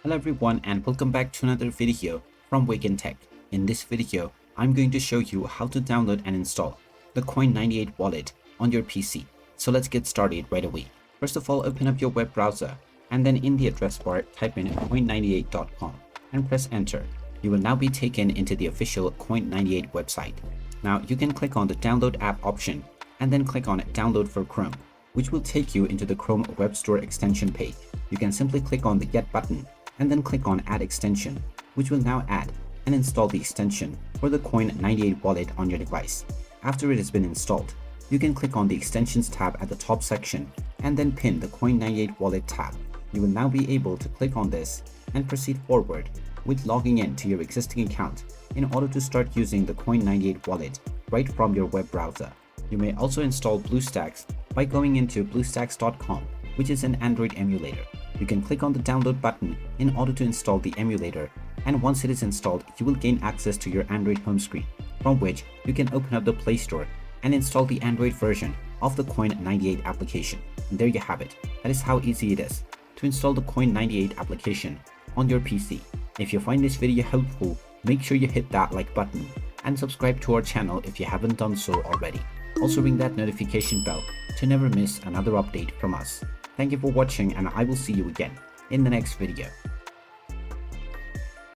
Hello everyone and welcome back to another video from Wake&Tech. In this video, I'm going to show you how to download and install the Coin98 wallet on your PC. So let's get started right away. First of all, open up your web browser and then in the address bar type in coin98.com and press enter. You will now be taken into the official Coin98 website. Now you can click on the download app option and then click on download for Chrome, which will take you into the Chrome Web Store extension page. You can simply click on the get button and then click on add extension, which will now add and install the extension for the Coin98 wallet on your device. After it has been installed, you can click on the extensions tab at the top section and then pin the Coin98 wallet tab. You will now be able to click on this and proceed forward with logging in to your existing account in order to start using the Coin98 wallet right from your web browser. You may also install BlueStacks by going into bluestacks.com, which is an Android emulator. You can click on the download button in order to install the emulator, and once it is installed, you will gain access to your Android home screen, from which you can open up the Play Store and install the Android version of the Coin98 application. And there you have it. That is how easy it is to install the Coin98 application on your PC. If you find this video helpful, make sure you hit that like button and subscribe to our channel if you haven't done so already. Also ring that notification bell to never miss another update from us. Thank you for watching and I will see you again in the next video.